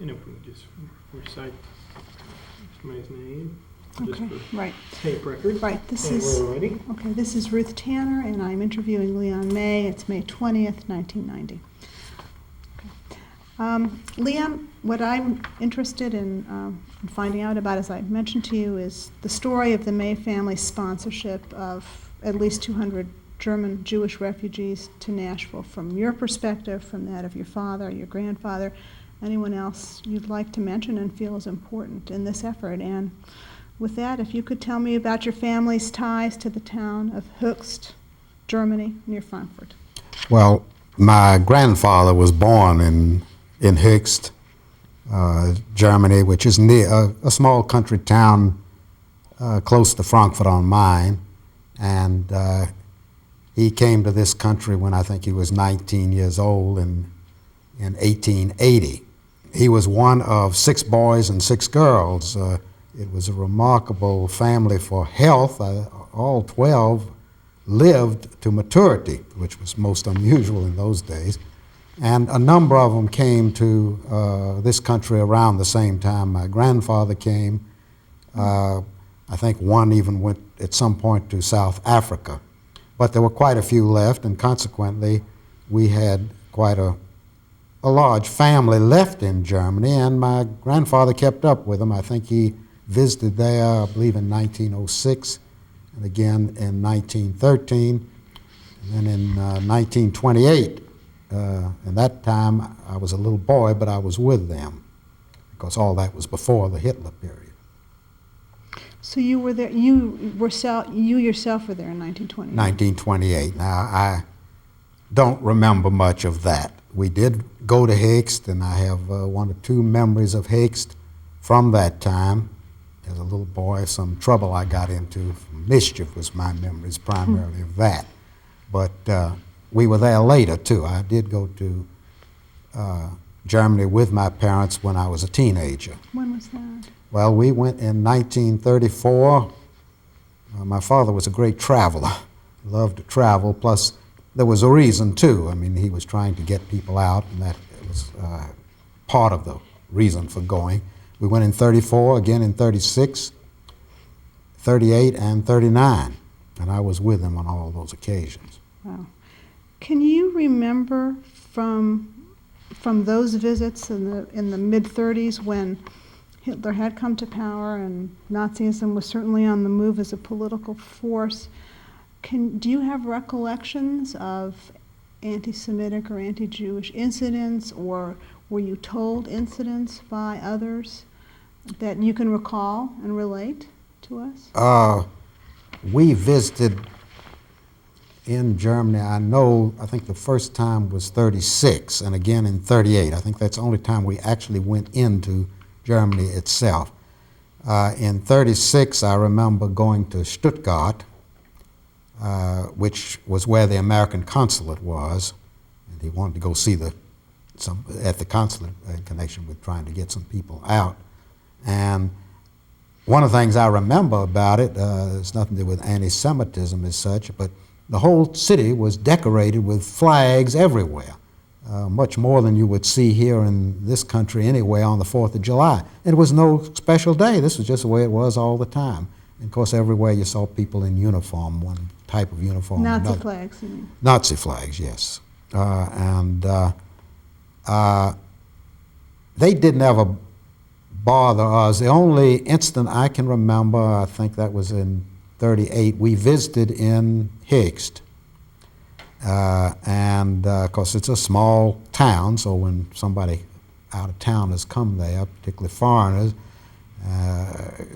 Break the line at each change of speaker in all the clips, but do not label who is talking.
And if we just recite somebody's name, just
Okay,
for
right.
tape record.
Right, this
And
is,
we're ready.
okay, this is Ruth Tanner, and I'm interviewing Leon May. It's May 20th, 1990. Leon, what I'm interested in finding out about, as I mentioned to you, is the story of the May family's sponsorship of at least 200 German Jewish refugees to Nashville, from your perspective, from that of your father, your grandfather, anyone else you'd like to mention and feel is important in this effort. And with that, if you could tell me about your family's ties to the town of Höchst, Germany, near Frankfurt.
Well, my grandfather was born in Höchst, Germany, which is near a small country town close to Frankfurt on Main. And he came to this country when I think he was 19 years old in 1880. He was one of 6 boys and 6 girls. It was a remarkable family for health. All 12 lived to maturity, which was most unusual in those days. And a number of them came to this country around the same time my grandfather came. I think one even went at some point to South Africa. But there were quite a few left, and consequently we had quite a large family left in Germany, and my grandfather kept up with them. I think he visited there, I believe, in 1906, and again in 1913, and then in 1928. And that time I was a little boy, but I was with them, because all that was before the Hitler period.
So you were there, you yourself were there in 1928?
1928. Now, I don't remember much of that. We did go to Höchst, and I have 1 or 2 memories of Höchst from that time. As a little boy, some trouble I got into, mischief was my memories primarily of that. But we were there later, too. I did go to Germany with my parents when I was a teenager.
When was that?
Well, we went in 1934. My father was a great traveler, loved to travel, plus there was a reason, too. I mean, he was trying to get people out, and that was part of the reason for going. We went in 34, again in 36, 38, and 39, and I was with him on all those occasions.
Wow. Can you remember from those visits in the mid-30s when Hitler had come to power and Nazism was certainly on the move as a political force, do you have recollections of anti-Semitic or anti-Jewish incidents, or were you told incidents by others that you can recall and relate to us?
We visited in Germany, I think the first time was 36, and again in 38. I think that's the only time we actually went into Germany itself. In 36, I remember going to Stuttgart, which was where the American consulate was, and he wanted to go see at the consulate in connection with trying to get some people out. And one of the things I remember about it, it's nothing to do with anti-Semitism as such, but the whole city was decorated with flags everywhere, much more than you would see here in this country anyway on the 4th of July. It was no special day. This was just the way it was all the time. And of course, everywhere you saw people in uniform, one type of uniform or
Nazi
another.
flags, you mean?
Nazi flags, yes. They didn't ever bother us. The only incident I can remember, I think that was in 38, we visited in Höchst. And of course, it's a small town, so when somebody out of town has come there, particularly foreigners,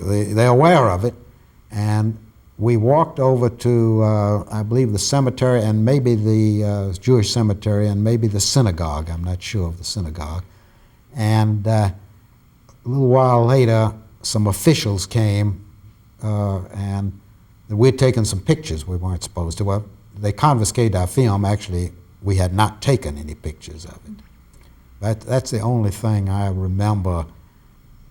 they're aware of it. And we walked over to, I believe, the cemetery and maybe the Jewish cemetery and maybe the synagogue. I'm not sure of the synagogue. And a little while later, some officials came and we'd taken some pictures we weren't supposed to. Well, they confiscated our film. Actually, we had not taken any pictures of it. That's the only thing I remember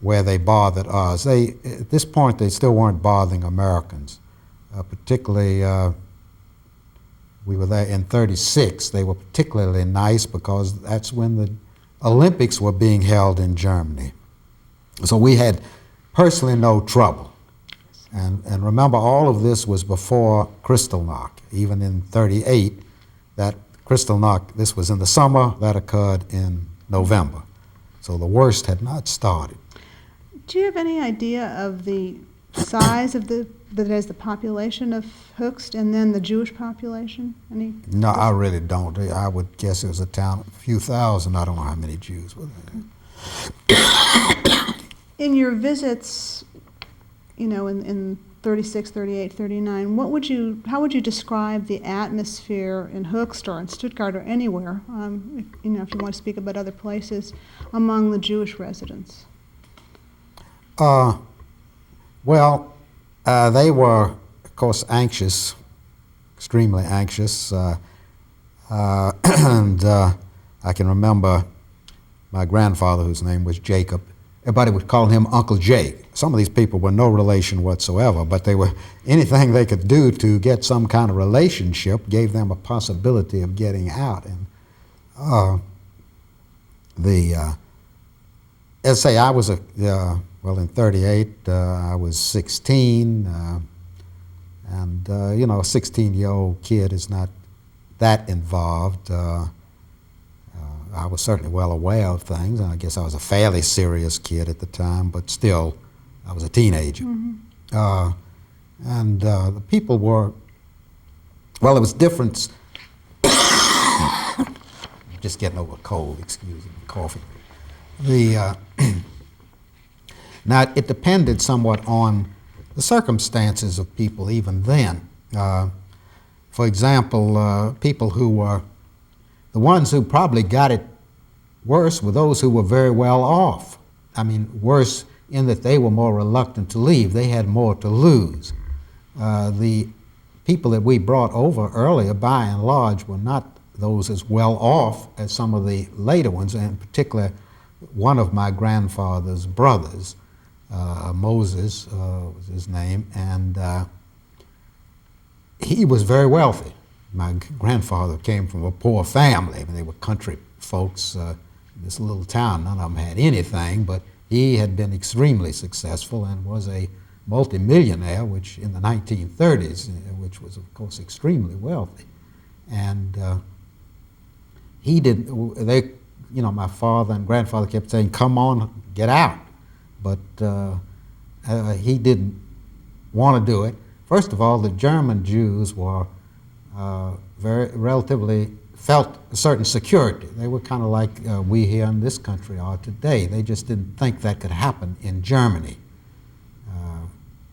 where they bothered us. At this point, they still weren't bothering Americans. Particularly, we were there in 36. They were particularly nice because that's when Olympics were being held in Germany. So we had personally no trouble. And remember, all of this was before Kristallnacht. Even in 38, that Kristallnacht, this was in the summer, that occurred in November. So the worst had not started.
Do you have any idea of the size of the population of Höchst and then the Jewish population?
No, I really don't. I would guess it was a town of a few thousand. I don't know how many Jews were there.
In your visits, in 36, 38, 39, how would you describe the atmosphere in Höchst or in Stuttgart or anywhere, if you want to speak about other places, among the Jewish residents?
They were, of course, anxious, extremely anxious. And I can remember my grandfather, whose name was Jacob. Everybody would call him Uncle Jake. Some of these people were no relation whatsoever, but they were anything they could do to get some kind of relationship gave them a possibility of getting out. And as I say, I was in 38, I was 16, and a 16-year-old kid is not that involved. I was certainly well aware of things, and I guess I was a fairly serious kid at the time, but still, I was a teenager. Mm-hmm. The people were, it was different. Just getting over a cold, excuse me, coffee. Now, it depended somewhat on the circumstances of people even then. For example, people who were, the ones who probably got it worse were those who were very well off. I mean, worse in that they were more reluctant to leave. They had more to lose. The people that we brought over earlier, by and large, were not those as well off as some of the later ones, and in particular, one of my grandfather's brothers, Moses was his name, and he was very wealthy. My grandfather came from a poor family. I mean, they were country folks in this little town. None of them had anything, but he had been extremely successful and was a multimillionaire, which in the 1930s, which was, of course, extremely wealthy. And he didn't, my father and grandfather kept saying, come on, get out. But he didn't want to do it. First of all, the German Jews were relatively felt a certain security. They were kind of like we here in this country are today. They just didn't think that could happen in Germany.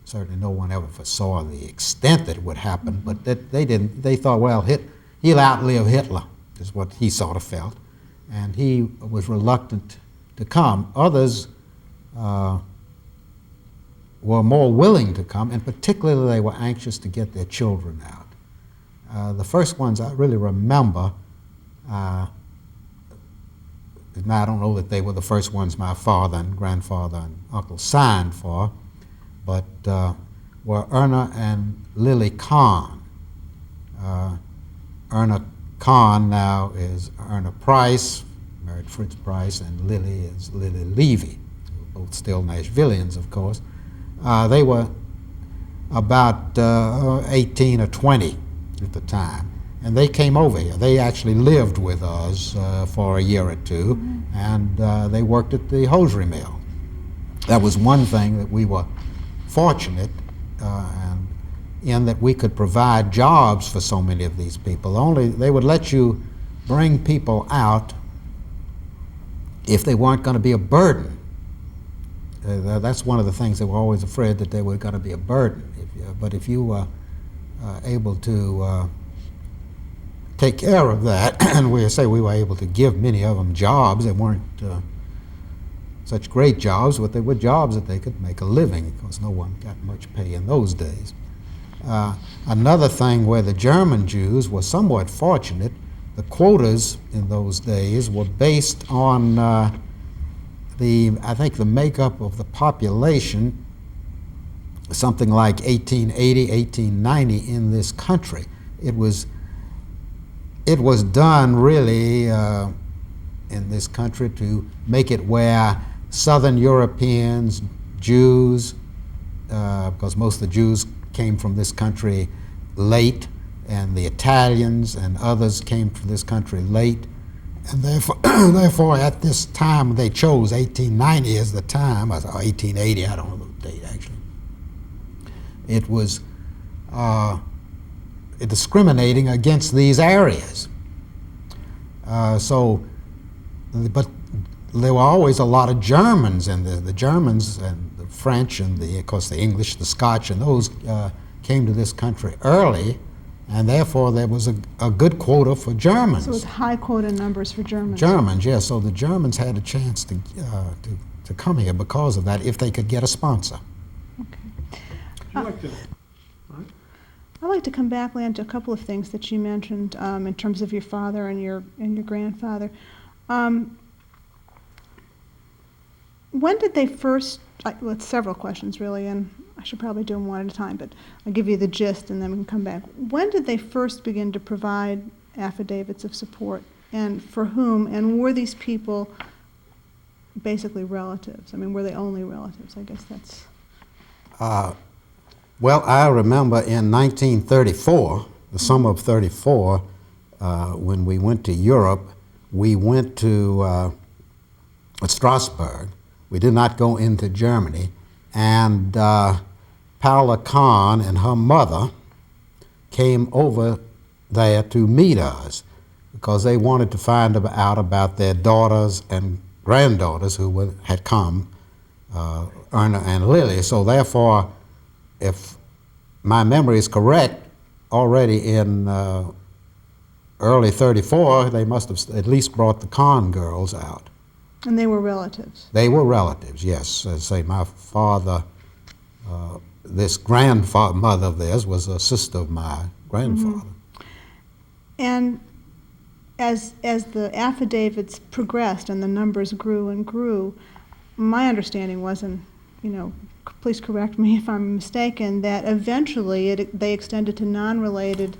Certainly no one ever foresaw the extent that it would happen, but that they didn't. They thought, well, he'll outlive Hitler, is what he sort of felt. And he was reluctant to come. Others were more willing to come, and particularly they were anxious to get their children out. The first ones I really remember, now I don't know that they were the first ones my father and grandfather and uncle signed for, but were Erna and Lily Kahn. Erna Kahn now is Erna Price, married Fritz Price, and Lily is Lily Levy, both still Nashvillians, of course. They were about 18 or 20 at the time, and they came over here. They actually lived with us for a year or two, and they worked at the hosiery mill. That was one thing that we were fortunate and in that we could provide jobs for so many of these people. Only they would let you bring people out if they weren't going to be a burden. That's one of the things they were always afraid, that they were going to be a burden. But if you were able to take care of that, and we were able to give many of them jobs. They weren't such great jobs, but they were jobs that they could make a living, because no one got much pay in those days. Another thing where the German Jews were somewhat fortunate, the quotas in those days were based on I think the makeup of the population, something like 1880, 1890 in this country. It was done really in this country to make it where Southern Europeans, Jews, because most of the Jews came from this country late, and the Italians and others came from this country late. And therefore, at this time, they chose 1890 as the time, or 1880, I don't know the date actually. It was discriminating against these areas. But there were always a lot of Germans, and the Germans and the French and of course the English, the Scotch, and those came to this country early, and therefore there was a good quota for Germans.
So it was high quota numbers for Germans.
Germans, yes. So the Germans had a chance to come here because of that, if they could get a sponsor.
Okay.
Would you like to?
I'd like to come back, Lan, to a couple of things that you mentioned in terms of your father and your grandfather. When did they first? Well, it's several questions really, and I should probably do them one at a time. But I'll give you the gist, and then we can come back. When did they first begin to provide affidavits of support, and for whom? And were these people basically relatives? I mean, were they only relatives? I guess that's.
Well, I remember in 1934, the summer of 34, when we went to Europe, we went to Strasbourg. We did not go into Germany. And Paula Kahn and her mother came over there to meet us because they wanted to find out about their daughters and granddaughters who had come, Erna and Lily. So therefore, if my memory is correct, already in early 34, they must have at least brought the Kahn girls out.
And they were relatives? They
were relatives, yes. As I say, my father, this grandmother of theirs was a sister of my grandfather.
Mm-hmm. And as the affidavits progressed and the numbers grew and grew, my understanding was, and please correct me if I'm mistaken, that eventually they extended to non-related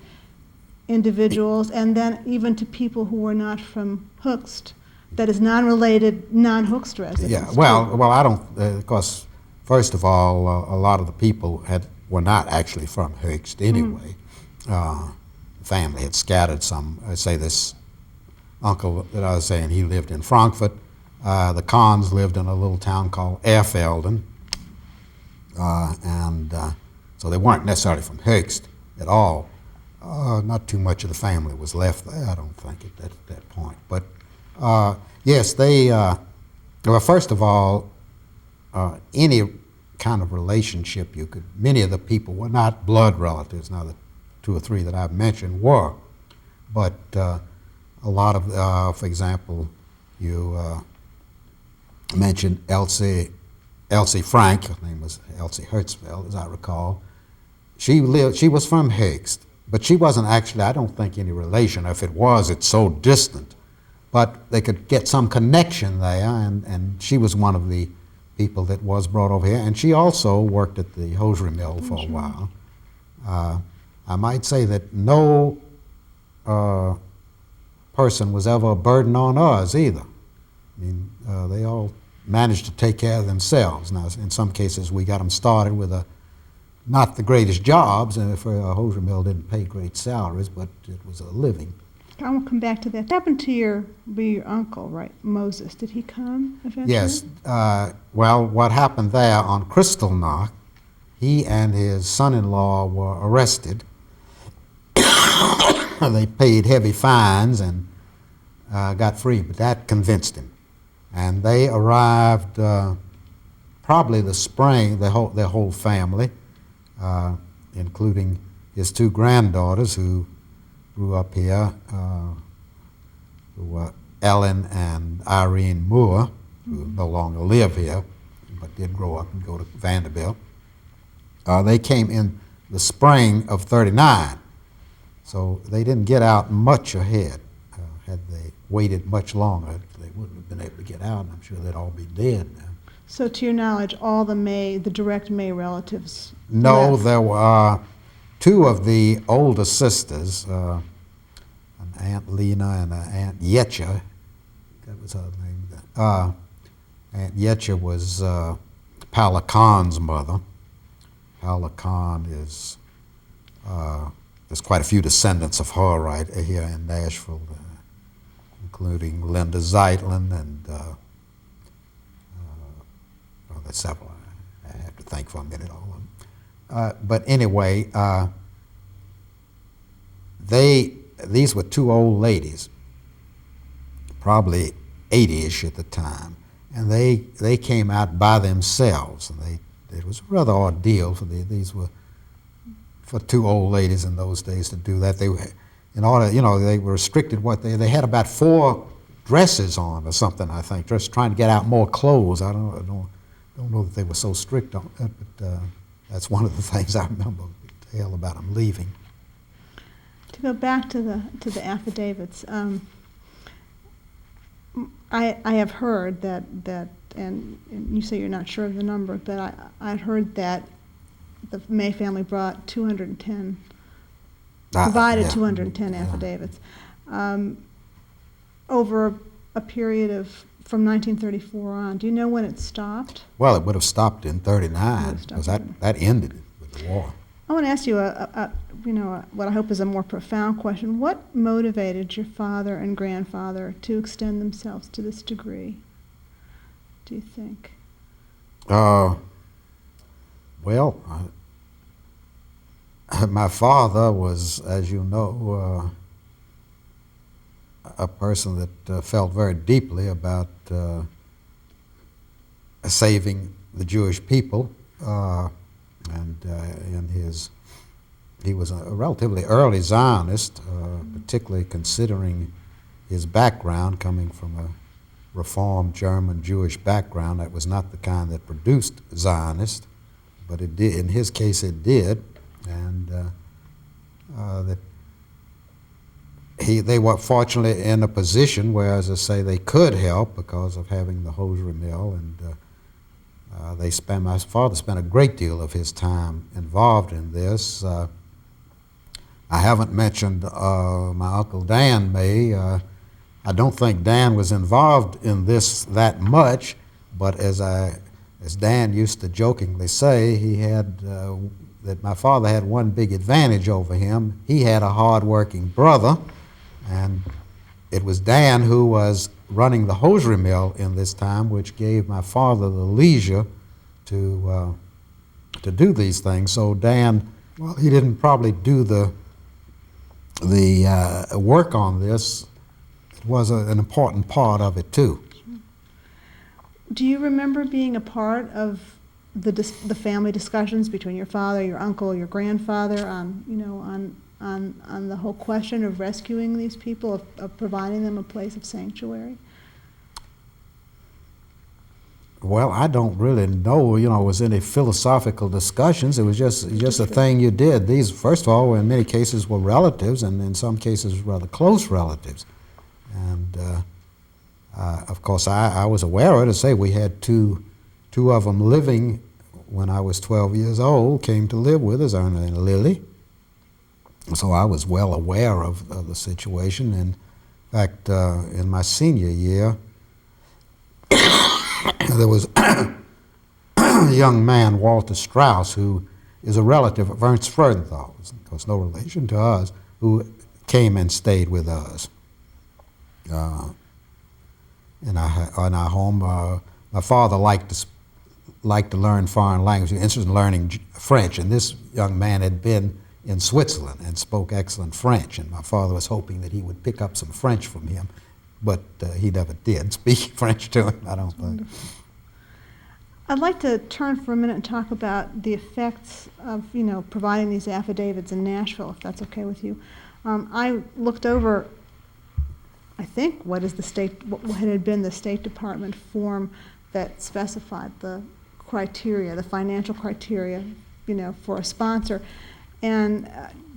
individuals and then even to people who were not from Höchst, that is non-related, non-Höchst residents.
Yeah, well, I don't, of course, first of all, a lot of the people were not actually from Höchst anyway. The family had scattered some. I say this uncle that I was saying, he lived in Frankfurt. The Kahns lived in a little town called Erfelden. So they weren't necessarily from Höchst at all. Not too much of the family was left there, I don't think, at that point. But yes, they, well, first of all, any kind of relationship many of the people were not blood relatives. Now, the two or three that I've mentioned were. But a lot of, for example, you mentioned Elsie Frank, her name was Elsie Hertzfeld, as I recall. She was from Höchst, but she wasn't actually, I don't think, any relation. If it was, it's so distant. But they could get some connection there, and she was one of the people that was brought over here. And she also worked at the hosiery mill for a while. I might say that no person was ever a burden on us either. I mean, they all managed to take care of themselves. Now, in some cases, we got them started with not the greatest jobs, and for a hosiery mill didn't pay great salaries, but it was a living.
I will come back to that. What happened to your uncle, right, Moses? Did he come eventually?
Yes. Well, what happened there on Kristallnacht, he and his son-in-law were arrested. They paid heavy fines and got free, but that convinced him. And they arrived probably the spring, their whole family, including his two granddaughters who grew up here, who were Ellen and Irene Moore, who no longer live here, but did grow up and go to Vanderbilt. They came in the spring of '39, so they didn't get out much ahead. Had they waited much longer, they wouldn't have been able to get out, and I'm sure they'd all be dead now.
So to your knowledge, all the direct May relatives
No,
left.
there were two of the older sisters, an Aunt Lena and an Aunt Yetcha, that was was her name? Aunt Yetcha was Paula Khan's mother. Paula Khan is, there's quite a few descendants of her right here in Nashville, including Linda Zeitlin and well, there's several. I have to think for a minute all of them. But anyway, these were two old ladies, probably 80-ish at the time, and they came out by themselves, and it was a rather ordeal for these were for two old ladies in those days to do that. They were, in order, you know, they were restricted what they had about 4 dresses on or something, I think, just trying to get out more clothes. I don't know that they were so strict on it, but that's one of the things I remember tell about them leaving.
To go back to the affidavits, I have heard that and you say you're not sure of the number, but I heard that the May family brought 210, provided 210 affidavits over a period of from 1934 on. Do you know when it stopped?
Well, it would have stopped in '39 because that ended with the war.
I want to ask you what I hope is a more profound question. What motivated your father and grandfather to extend themselves to this degree, do you think?
Well, my father was, as you know, a person that felt very deeply about saving the Jewish people, and he was a relatively early Zionist, particularly considering his background coming from a Reformed German Jewish background. That was not the kind that produced Zionists, but it did. In his case, it did, and that they were fortunately in a position where, as I say, they could help because of having the hosiery mill, and my father spent a great deal of his time involved in this. I haven't mentioned my Uncle Dan May. I don't think Dan was involved in this that much, but as Dan used to jokingly say, he had that my father had one big advantage over him. He had a hard-working brother, and it was Dan who was running the hosiery mill in this time, which gave my father the leisure to do these things. So Dan, well, he didn't probably do the work on this. It was an important part of it too.
Do you remember being a part of the family discussions between your father, your uncle, your grandfather on the whole question of rescuing these people, of providing them a place of sanctuary?
Well, I don't really know, was any philosophical discussions. It was just a thing you did. These, first of all, in many cases were relatives, and in some cases rather close relatives. And of course, I was aware of it. To say we had two of them living when I was 12 years old, came to live with us, Erna and Lily. So I was well aware of the situation. In fact, in my senior year, there was a young man, Walter Strauss, who is a relative of Ernst Freudenthal, of course no relation to us, who came and stayed with us in our home. My father liked to learn foreign languages, he was interested in learning French, and this young man had been in Switzerland and spoke excellent French, and my father was hoping that he would pick up some French from him, but he never did speak French to him, I don't think.
I'd like to turn for a minute and talk about the effects of, providing these affidavits in Nashville, if that's okay with you. I looked over, I think, what had been the State Department form that specified the criteria, the financial criteria, for a sponsor. And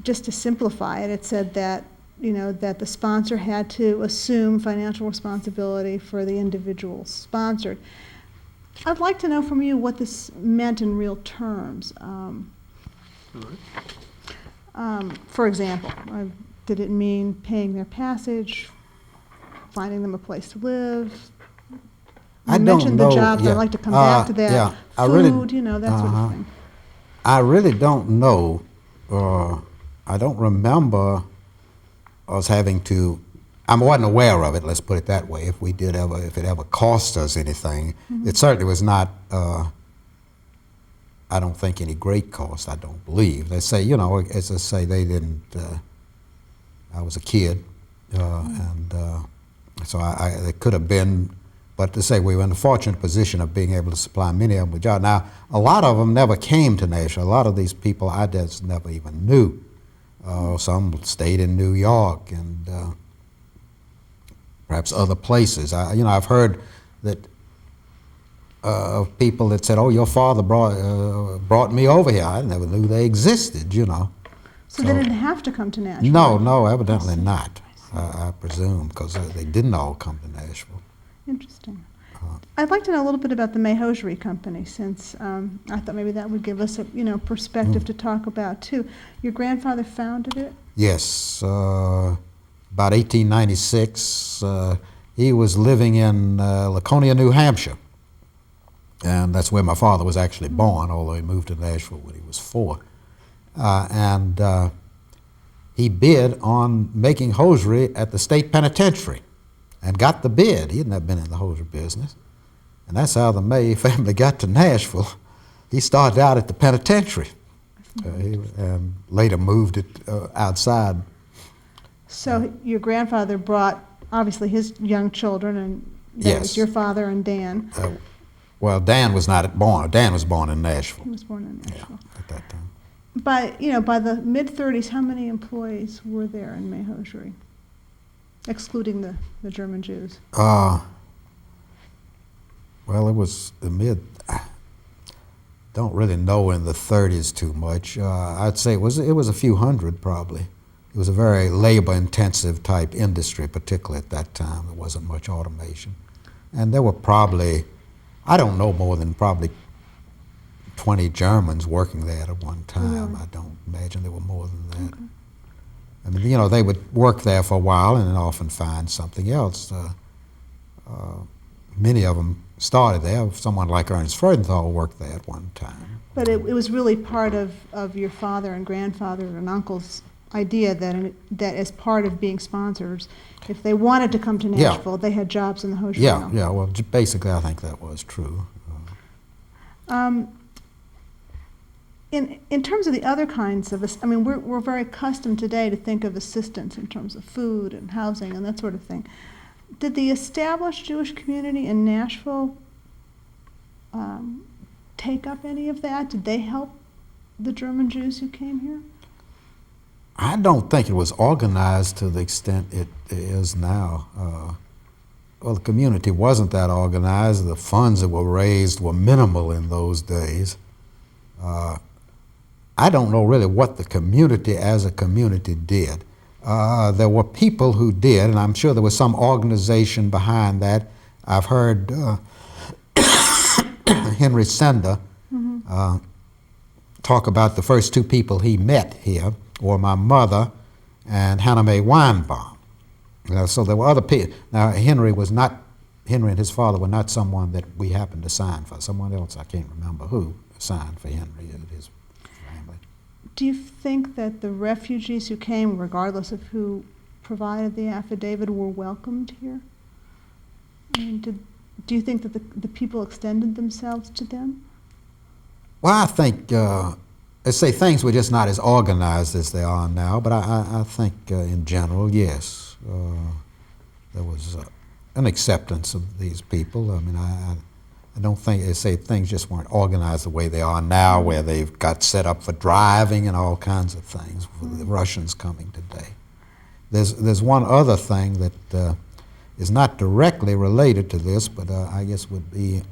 just to simplify it, it said that, that the sponsor had to assume financial responsibility for the individual sponsored. I'd like to know from you what this meant in real terms. For example, did it mean paying their passage, finding them a place to live?
I
You
don't
mentioned the
know,
jobs,
yeah.
I'd like to come back to that.
Yeah, I really-
Food, that sort of thing.
I really don't know. I don't remember us having to. I wasn't aware of it. Let's put it that way. If it ever cost us anything, it certainly was not. I don't think any great cost. I don't believe. They say, as I say, they didn't. I was a kid, and so it could have been. But to say we were in the fortunate position of being able to supply many of them with jobs. Now, a lot of them never came to Nashville. A lot of these people I just never even knew. Some stayed in New York and perhaps other places. I've heard that of people that said, "Oh, your father brought me over here. I never knew they existed."
So they didn't have to come to Nashville?
No, evidently not. I presume because they didn't all come to Nashville.
Interesting. I'd like to know a little bit about the May Hosiery Company, since I thought maybe that would give us a perspective to talk about too. Your grandfather founded it?
Yes, about 1896. He was living in Laconia, New Hampshire, and that's where my father was actually born, although he moved to Nashville when he was 4. And he bid on making hosiery at the state penitentiary and got the bid. He had never been in the hosiery business. And that's how the May family got to Nashville. He started out at the penitentiary and later moved it outside.
So your grandfather brought, obviously, his young children, and that was
Yes.
your father and Dan.
Well, Dan was not born. Dan was born in Nashville.
He was born in Nashville.
At that time.
By the mid-30s, how many employees were there in May Hosiery, excluding the German Jews?
Well, it was the I don't really know in the 30s too much. I'd say it was a few hundred probably. It was a very labor-intensive type industry, particularly at that time. There wasn't much automation. And there were probably, I don't know, more than probably 20 Germans working there at one time.
Really?
I don't imagine there were more than that. Okay. I mean, they would work there for a while and then often find something else. Many of them started there. Someone like Ernest Freudenthal worked there at one time.
But it was really part of your father and grandfather and uncle's idea that as part of being sponsors, if they wanted to come to Nashville, they had jobs in the hosiery mill.
Yeah, well, basically I think that was true.
In terms of the other kinds of, we're very accustomed today to think of assistance in terms of food and housing and that sort of thing. Did the established Jewish community in Nashville take up any of that? Did they help the German Jews who came here?
I don't think it was organized to the extent it is now. Well, the community wasn't that organized. The funds that were raised were minimal in those days. I don't know really what the community as a community did. There were people who did, and I'm sure there was some organization behind that. I've heard Henry Sender talk about the first 2 people he met here were my mother and Hannah Mae Weinbaum. So there were other people. Now, Henry and his father were not someone that we happened to sign for. Someone else, I can't remember who, signed for Henry and his family.
Do you think that the refugees who came, regardless of who provided the affidavit, were welcomed here? Do you think that the people extended themselves to them?
Well, I think, let's say things were just not as organized as they are now, but I think in general, yes, there was an acceptance of these people. I mean, I don't think, they say things just weren't organized the way they are now, where they've got set up for driving and all kinds of things for the Russians coming today. There's one other thing that is not directly related to this, but I guess would be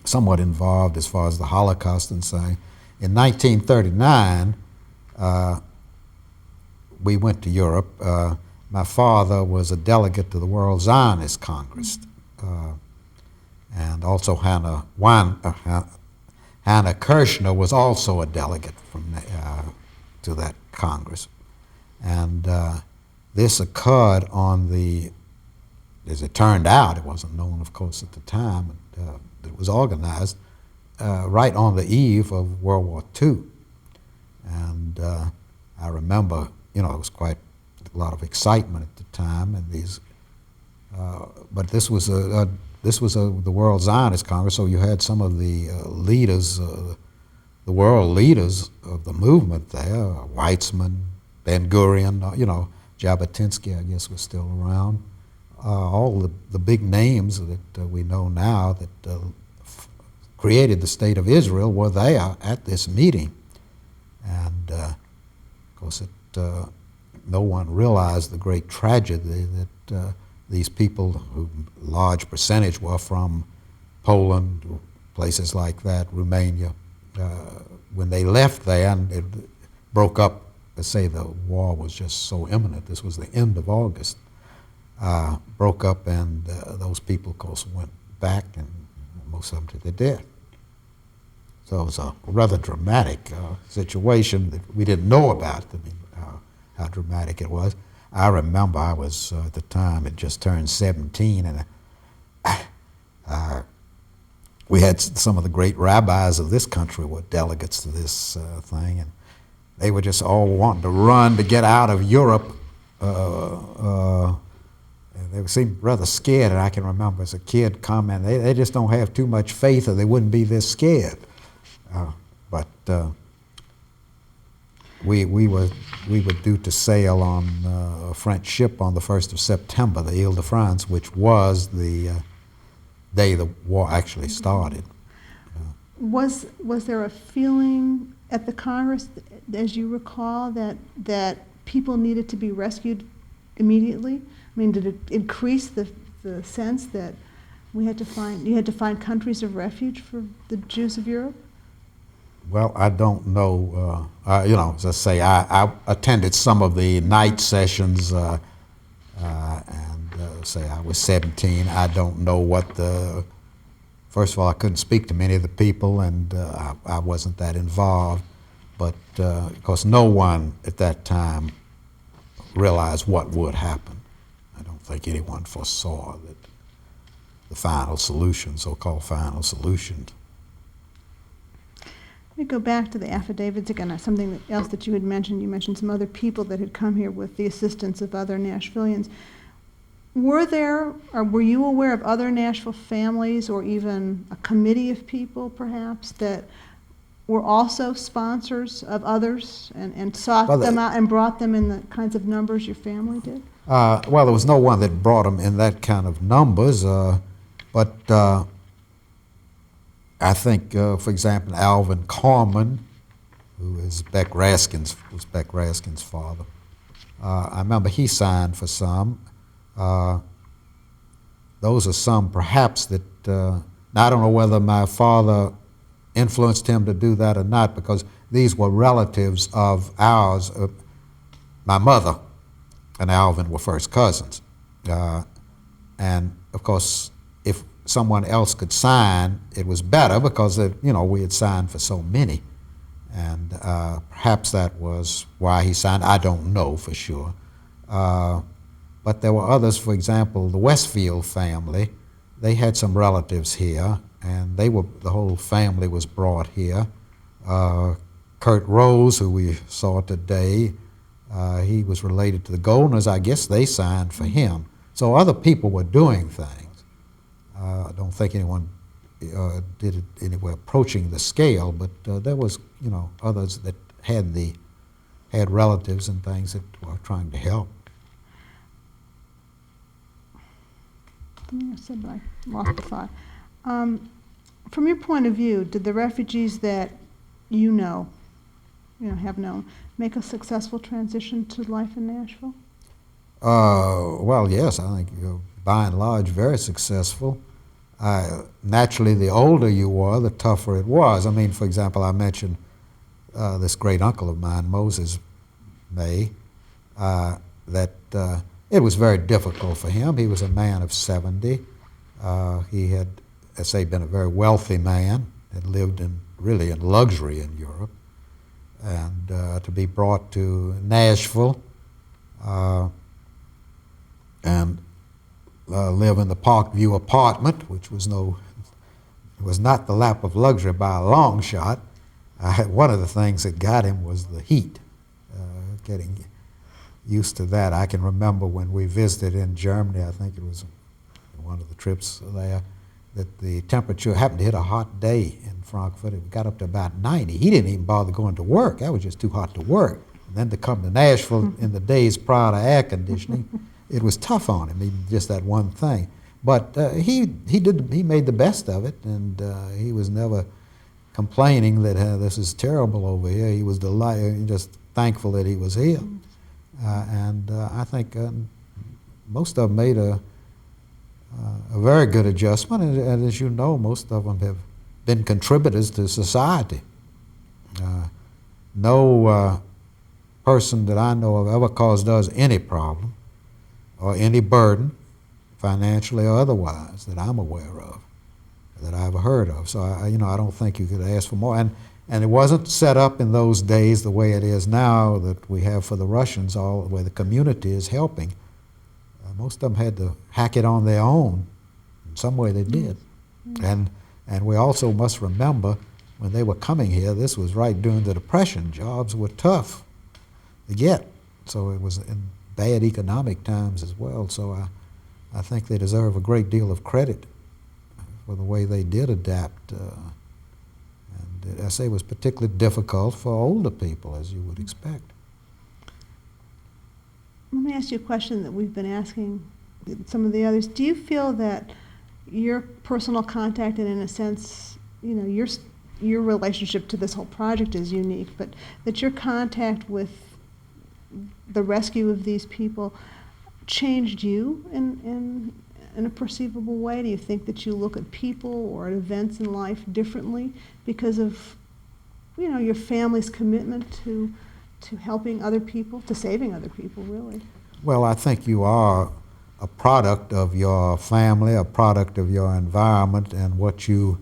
somewhat involved as far as the Holocaust and saying. In 1939, we went to Europe. My father was a delegate to the World Zionist Congress, and also Hannah Kirshner was also a delegate to that Congress. And this occurred on the as it turned out, it wasn't known, of course, at the time, it was organized right on the eve of World War II. And I remember, it was quite a lot of excitement at the time, and but this was the World Zionist Congress, so you had some of the leaders, the world leaders of the movement there, Weizmann, Ben-Gurion, Jabotinsky, I guess, was still around. All the big names that we know now that created the State of Israel were there at this meeting. And, of course, no one realized the great tragedy that these people, who large percentage were from Poland, places like that, Romania, when they left there and it broke up, let's say the war was just so imminent, this was the end of August, broke up, and those people, of course, went back, and most of them to their death. So it was a rather dramatic situation that we didn't know about. I mean, how dramatic it was. I remember I was, at the time, had just turned 17, and we had some of the great rabbis of this country were delegates to this thing, and they were just all wanting to run to get out of Europe. They seemed rather scared, and I can remember as a kid commenting, they just don't have too much faith or they wouldn't be this scared. But we were due to sail on a French ship on the 1st of September, the Ile-de-France, which was the day the war actually started.
Was there a feeling at the Congress, as you recall, that people needed to be rescued immediately? I mean, did it increase the sense that you had to find countries of refuge for the Jews of Europe?
Well, I don't know. As I say, I attended some of the night sessions, and say I was 17. I don't know what first of all, I couldn't speak to many of the people, and I wasn't that involved. But, of course, no one at that time realized what would happen. I don't think anyone foresaw that the final solution, so-called final solution.
Let me go back to the affidavits again. Something else that you had mentioned. You mentioned some other people that had come here with the assistance of other Nashvillians. Were you aware of other Nashville families, or even a committee of people, perhaps, that were also sponsors of others and sought them out and brought them in the kinds of numbers your family did?
Well, there was no one that brought them in that kind of numbers, but I think, for example, Alvin Corman, who is Beck Raskin's father. I remember he signed for some. Those are some, perhaps, that, now I don't know whether my father influenced him to do that or not, because these were relatives of ours. My mother and Alvin were first cousins. And, of course, if someone else could sign, it was better because, we had signed for so many. And perhaps that was why he signed. I don't know for sure. But there were others, for example, the Westfield family. They had some relatives here, and the whole family was brought here. Kurt Rose, who we saw today, he was related to the Goldners. I guess they signed for him. So other people were doing things. I don't think anyone did it anywhere approaching the scale, but there was, others that had relatives and things that were trying to help.
I said, but I lost the thought. From your point of view, did the refugees that have known, make a successful transition to life in Nashville?
Well, yes, I think by and large very successful. Naturally, the older you were, the tougher it was. I mean, for example, I mentioned this great uncle of mine, Moses May, that it was very difficult for him. He was a man of 70. He had, as I say, been a very wealthy man, had lived really in luxury in Europe, and to be brought to Nashville, and live in the Parkview apartment, which was not the lap of luxury by a long shot. One of the things that got him was the heat, getting used to that. I can remember when we visited in Germany, I think it was one of the trips there, that the temperature happened to hit a hot day in Frankfurt. It got up to about 90. He didn't even bother going to work. That was just too hot to work. And then to come to Nashville in the days prior to air conditioning, it was tough on him, even just that one thing. But he made the best of it, and he was never complaining that this is terrible over here. He was just thankful that he was here. And I think most of them made a very good adjustment, and as you know, most of them have been contributors to society. No person that I know of ever caused us any problem or any burden, financially or otherwise, that I'm aware of, that I've heard of. So I don't think you could ask for more. And it wasn't set up in those days the way it is now that we have for the Russians, all where the community is helping. Most of them had to hack it on their own. In some way they did. And we also must remember when they were coming here, this was right during the Depression. Jobs were tough to get. So it was in bad economic times as well. So I think they deserve a great deal of credit for the way they did adapt. And I say it was particularly difficult for older people, as you would expect.
Let me ask you a question that we've been asking some of the others. Do you feel that your personal contact, and in a sense, your relationship to this whole project is unique, but that your contact with the rescue of these people changed you in a perceivable way? Do you think that you look at people or at events in life differently because of, your family's commitment to helping other people, to saving other people, really?
Well, I think you are a product of your family, a product of your environment, and what you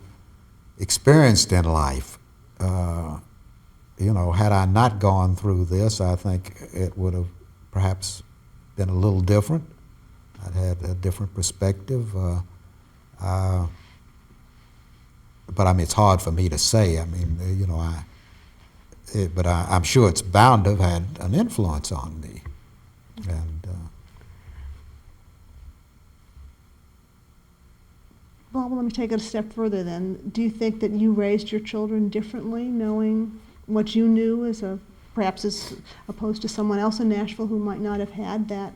experienced in life. Had I not gone through this, I think it would have perhaps been a little different. I'd had a different perspective. But I mean, it's hard for me to say. I mean, but I'm sure it's bound to have had an influence on me. And
well, let me take it a step further then. Do you think that you raised your children differently, knowing what you knew perhaps as opposed to someone else in Nashville who might not have had that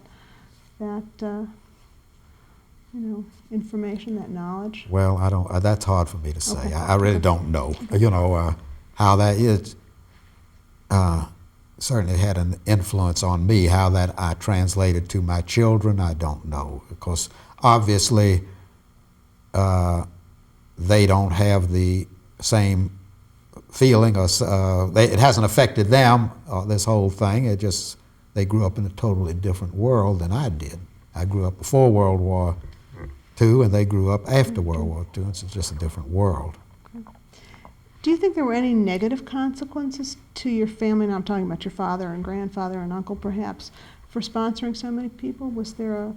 information, that knowledge?
Well, I don't. That's hard for me to say.
Okay.
I really don't know. How that is. Certainly had an influence on me. How that I translated to my children, I don't know. Of course, obviously, they don't have the same feeling, or it hasn't affected them. This whole thing. They grew up in a totally different world than I did. I grew up before World War II, and they grew up after World War II. It's just a different world.
Do you think there were any negative consequences to your family, and I'm talking about your father and grandfather and uncle perhaps, for sponsoring so many people? Was there a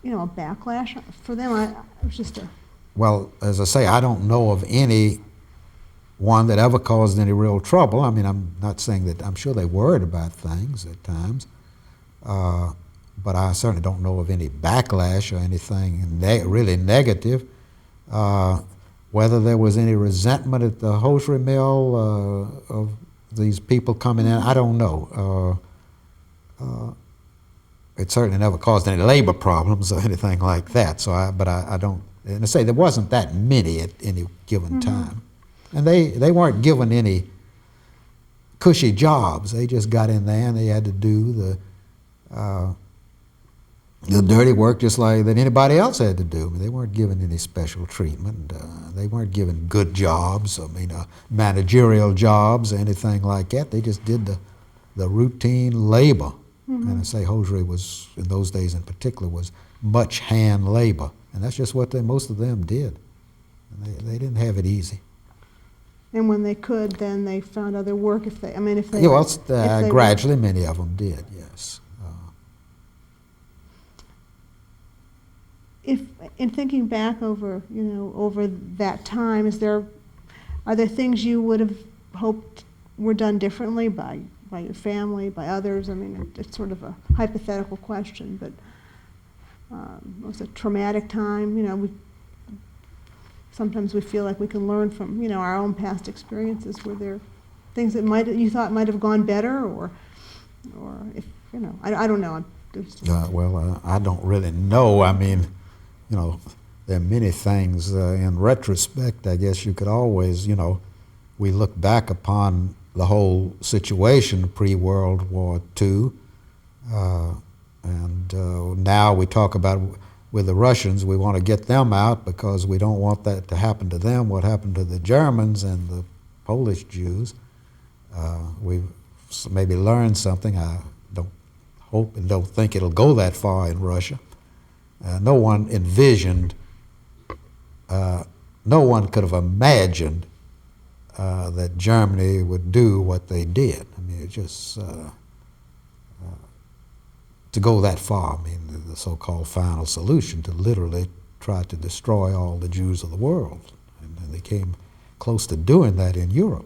backlash for them? It was just a...
Well, as I say, I don't know of any one that ever caused any real trouble. I mean, I'm not saying that, I'm sure they worried about things at times, but I certainly don't know of any backlash or anything really negative. Whether there was any resentment at the hosiery mill of these people coming in, I don't know. It certainly never caused any labor problems or anything like that. So, I don't. And I say there wasn't that many at any given time, and they weren't given any cushy jobs. They just got in there and they had to do the dirty work just like that anybody else had to do. I mean, they weren't given any special treatment. They weren't given good jobs, managerial jobs or anything like that. They just did the routine labor. And I say hosiery was, in those days in particular, was much hand labor. And that's just what most of them did. And they didn't have it easy.
And when they could, then they found other work
Gradually many of them did, yes.
if, in thinking back over, over that time, are there things you would have hoped were done differently by your family, by others? I mean, it's sort of a hypothetical question, but it was a traumatic time. Sometimes we feel like we can learn from, our own past experiences. Were there things that you thought might have gone better, or if, I don't know.
Well, I don't really know. I mean, there are many things in retrospect. I guess you could always, we look back upon the whole situation pre-World War II, and now we talk about with the Russians, we want to get them out because we don't want that to happen to them, what happened to the Germans and the Polish Jews. We've maybe learned something. I don't hope and don't think it'll go that far in Russia. No one envisioned, no one could have imagined that Germany would do what they did. I mean, it just, to go that far, I mean, the so-called final solution, to literally try to destroy all the Jews of the world. And they came close to doing that in Europe.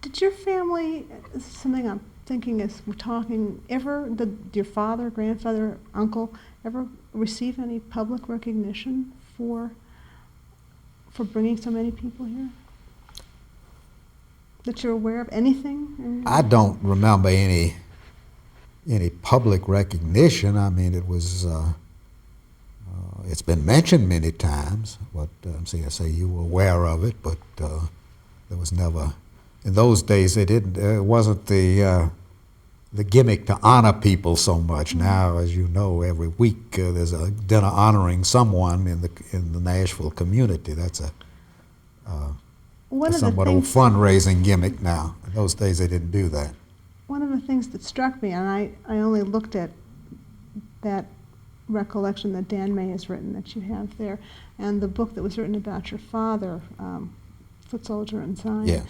Did your family, this is something I'm thinking as we're talking, did your father, grandfather, uncle, ever receive any public recognition for bringing so many people here? That you're aware of? Anything?
I don't remember any public recognition. I mean, it was, it's been mentioned many times, but I say you were aware of it, but there was never, in those days it wasn't the gimmick to honor people so much. Mm-hmm. Now, as you know, every week there's a dinner honoring someone in the Nashville community. That's a somewhat old fundraising gimmick now. In those days they didn't do that.
One of the things that struck me, and I only looked at that recollection that Dan May has written that you have there, and the book that was written about your father, Foot Soldier and Zion.
Yeah.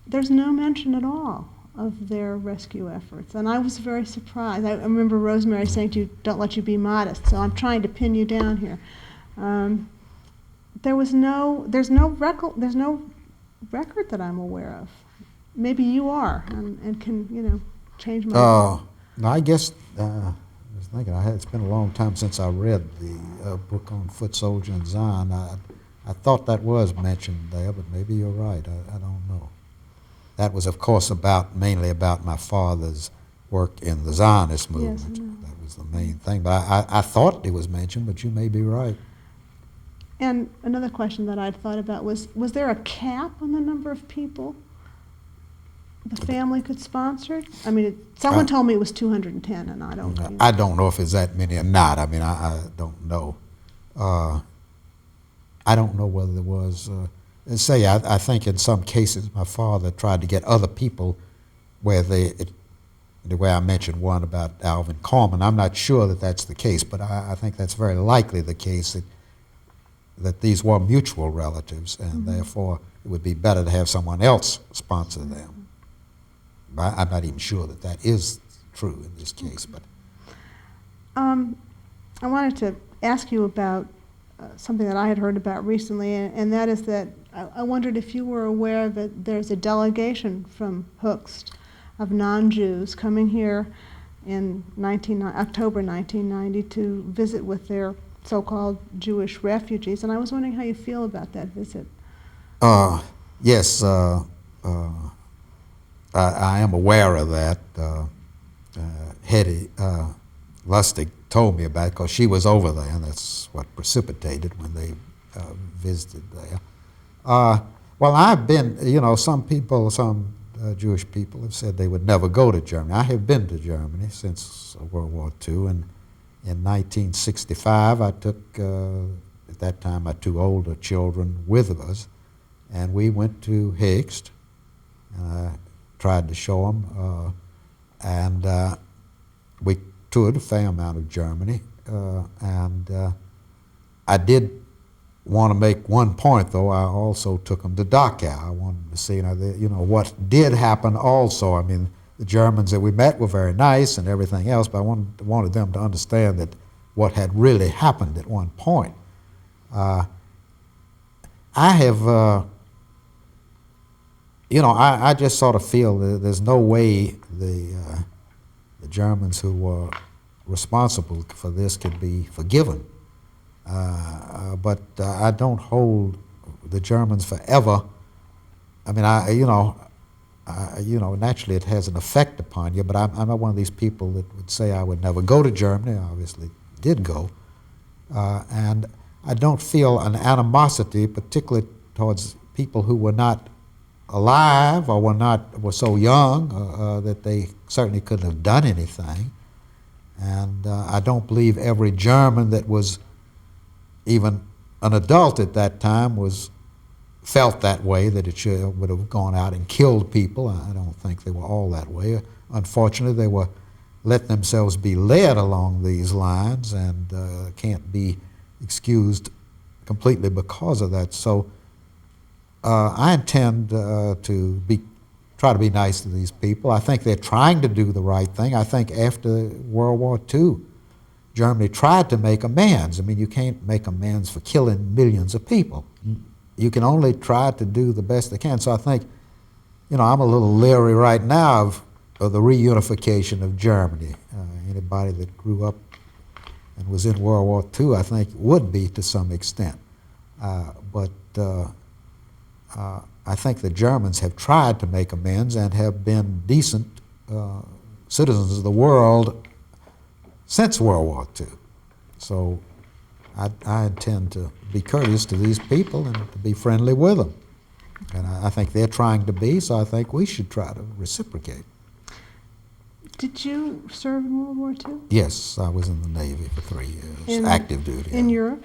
There's no mention at all of their rescue efforts, and I was very surprised. I remember Rosemary saying to you, "Don't let you be modest." So I'm trying to pin you down here. There's no record that I'm aware of. Maybe you are, and can change my.
No, I guess I was thinking it's been a long time since I read the book on Foot Soldier and Zion. I thought that was mentioned there, but maybe you're right. I don't know. That was, of course, mainly about my father's work in the Zionist movement.
Yes,
that was the main thing. But I thought it was mentioned, but you may be right.
And another question that I'd thought about was there a cap on the number of people the family could sponsor? I mean, someone told me it was 210, and I don't know.
I don't know if it's that many or not. I mean, I don't know. I don't know whether there was, I think in some cases my father tried to get other people the way I mentioned one about Alvin Coleman. I'm not sure that that's the case, but I think that's very likely the case that these were mutual relatives, and therefore it would be better to have someone else sponsor them. I'm not even sure that is true in this case. But
I wanted to ask you about something that I had heard about recently, and that is that I wondered if you were aware that there's a delegation from Höchst of non-Jews coming here in October 1990 to visit with their so-called Jewish refugees, and I was wondering how you feel about that visit.
Yes. I am aware of that. Hetty Lustig told me about it because she was over there, and that's what precipitated when they visited there. Well, I've been, some Jewish people have said they would never go to Germany. I have been to Germany since World War II, and in 1965 I took, at that time, my two older children with us, and we went to Höchst, and I tried to show them, and we toured a fair amount of Germany, and I did want to make one point, though. I also took them to Dachau. I wanted to see, what did happen also. I mean, the Germans that we met were very nice and everything else, but I wanted them to understand that what had really happened at one point. I have, I just sort of feel that there's no way the Germans who were responsible for this could be forgiven. But I don't hold the Germans forever. I mean, naturally it has an effect upon you, but I'm not one of these people that would say I would never go to Germany. I obviously did go. And I don't feel an animosity, particularly towards people who were not alive or were so young that they certainly couldn't have done anything. And I don't believe every German that was even an adult at that time felt that way, that it would have gone out and killed people. I don't think they were all that way. Unfortunately, they were let themselves be led along these lines and can't be excused completely because of that. So I intend to try to be nice to these people. I think they're trying to do the right thing. I think after World War II, Germany tried to make amends. I mean, you can't make amends for killing millions of people. You can only try to do the best they can. So I think, I'm a little leery right now of the reunification of Germany. Anybody that grew up and was in World War II, I think, would be to some extent. But I think the Germans have tried to make amends and have been decent citizens of the world since World War II. So I intend to be courteous to these people and to be friendly with them. And I think they're trying to be, so I think we should try to reciprocate.
Did you serve in World War II?
Yes, I was in the Navy for 3 years, active duty.
In Europe?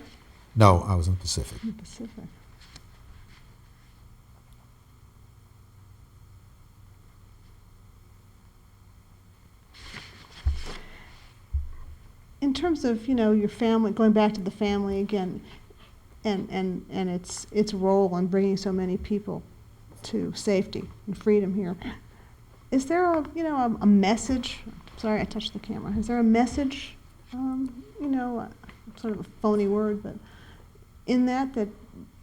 No, I was in the Pacific.
In the Pacific. In terms of, your family, going back to the family again, and its role in bringing so many people to safety and freedom here, is there a message? Sorry, I touched the camera. Is there a message? Sort of a phony word, but in that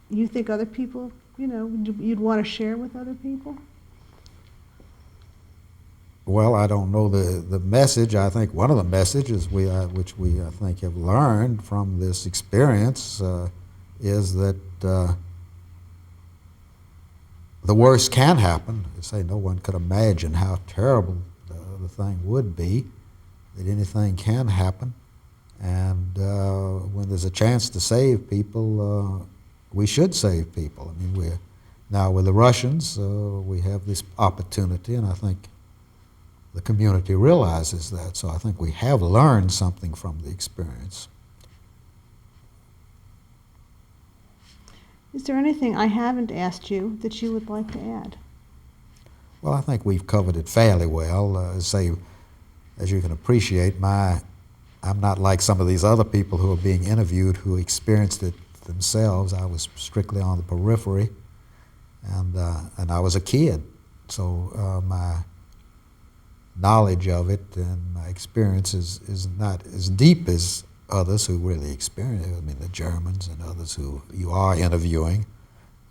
you think other people, you'd want to share with other people?
Well, I don't know the message. I think one of the messages which we I think have learned from this experience is that the worst can happen. I say no one could imagine how terrible the thing would be, that anything can happen. And when there's a chance to save people, we should save people. I mean, now with the Russians, we have this opportunity, and I think the community realizes that. So I think we have learned something from the experience.
Is there anything I haven't asked you that you would like to add?
Well, I think we've covered it fairly well. As you can appreciate, I'm not like some of these other people who are being interviewed who experienced it themselves. I was strictly on the periphery, and I was a kid. So my knowledge of it and my experience is not as deep as others who really experience it. I mean, the Germans and others who you are interviewing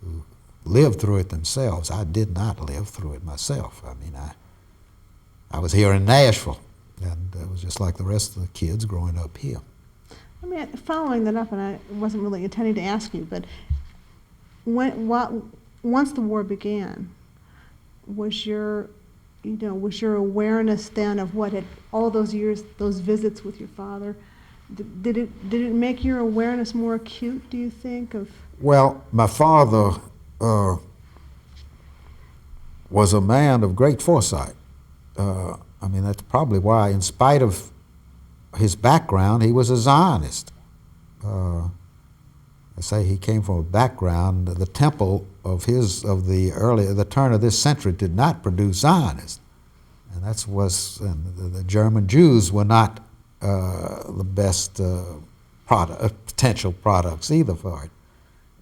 who lived through it themselves. I did not live through it myself. I mean, I was here in Nashville, and it was just like the rest of the kids growing up here.
I mean, following that up, and I wasn't really intending to ask you, but once the war began, was your awareness then of what had all those years, those visits with your father, did it make your awareness more acute, do you think?
Well, my father was a man of great foresight. I mean, that's probably why, in spite of his background, he was a Zionist. I say he came from a background, the temple of the turn of this century did not produce Zionists. And the German Jews were not the best potential products either for it.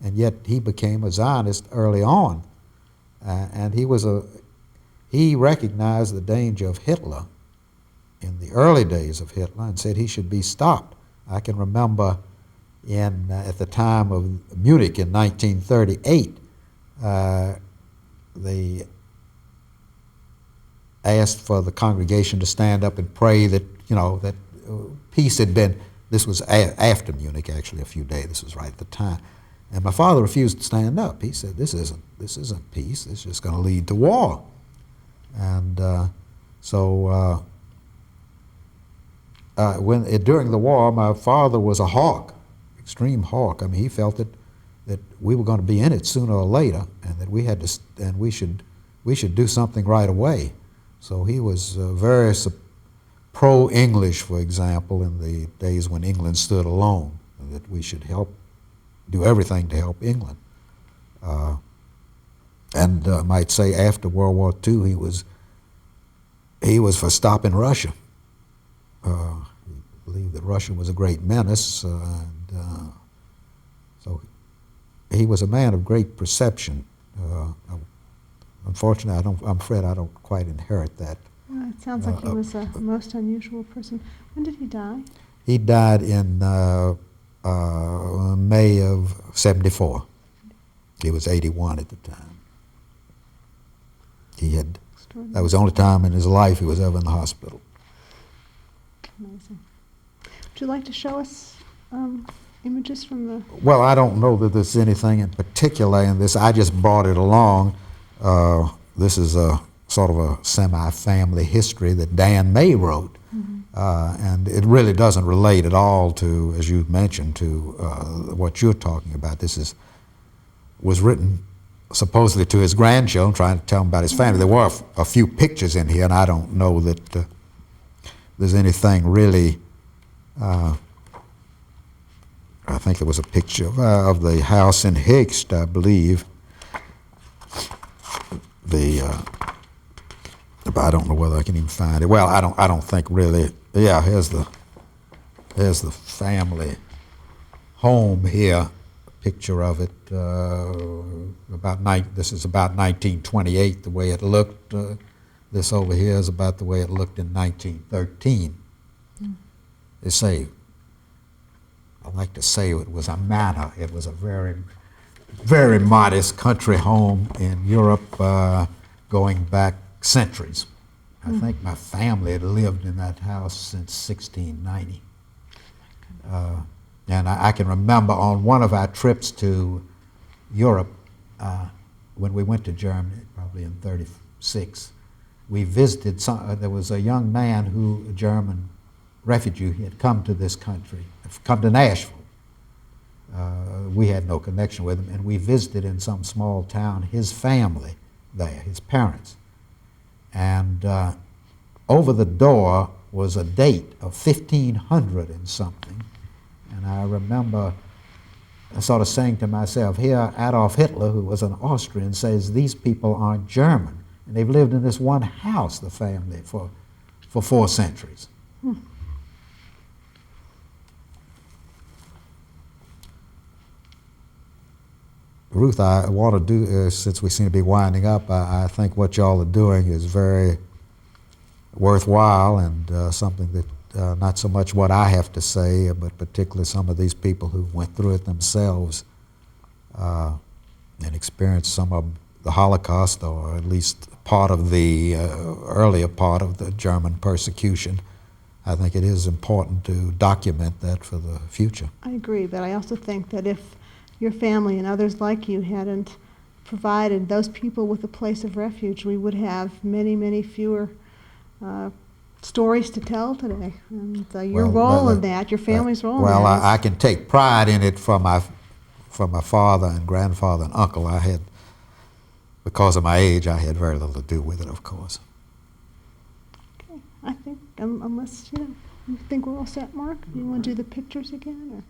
And yet he became a Zionist early on. And he recognized the danger of Hitler in the early days of Hitler and said he should be stopped. I can remember at the time of Munich in 1938, they asked for the congregation to stand up and pray that, that peace had been, this was after Munich, actually, a few days, this was right at the time. And my father refused to stand up. He said, this isn't peace, it's just going to lead to war. And during the war, my father was a hawk, extreme hawk. I mean, he felt that we were going to be in it sooner or later, and that we should do something right away. So he was very pro-English, for example, in the days when England stood alone, and that we should do everything to help England. And I might say after World War II, he was for stopping Russia. He believed that Russia was a great menace, and so he was a man of great perception. Unfortunately, I'm afraid I don't quite inherit that.
Well, it sounds like he was a most unusual person. When did he die?
He died in May of '74. He was 81 at the time. That was the only time in his life he was ever in the hospital.
Amazing. Would you like to show us images from the...
Well, I don't know that there's anything in particular in this. I just brought it along. This is a sort of a semi-family history that Dan May wrote. Mm-hmm. And it really doesn't relate at all to, as you mentioned, to what you're talking about. This was written supposedly to his grandchildren, trying to tell him about his family. There were a few pictures in here, and I don't know that there's anything really. I think there was a picture of the house in Hickst, I believe. I don't know whether I can even find it. Well, I don't think really. Yeah, here's the family home here. A picture of it. This is about 1928. The way it looked. This over here is about the way it looked in 1913. They say. I like to say it was a manor. It was a very, very modest country home in Europe, going back centuries. I think my family had lived in that house since 1690. And I can remember on one of our trips to Europe, when we went to Germany, probably in '36, we visited there was a young man a German refugee, he had come to this country, come to Nashville. We had no connection with him, and we visited in some small town his family there, his parents. And over the door was a date of 1500 and something. And I remember sort of saying to myself, here Adolf Hitler, who was an Austrian, says these people aren't German. And they've lived in this one house, the family, for 4 centuries. Ruth, I want to do, since we seem to be winding up, I think what y'all are doing is very worthwhile and something that not so much what I have to say, but particularly some of these people who went through it themselves and experienced some of the Holocaust, or at least part of the earlier part of the German persecution. I think it is important to document that for the future.
I agree, but I also think that if your family and others like you hadn't provided those people with a place of refuge, we would have many, many fewer stories to tell today. And your role in that, your family's role in that.
Well, I can take pride in it from my father and grandfather and uncle. Because of my age, I had very little to do with it, of course.
Okay, I think, unless you think we're all set, Mark, you want to do the pictures again? Or?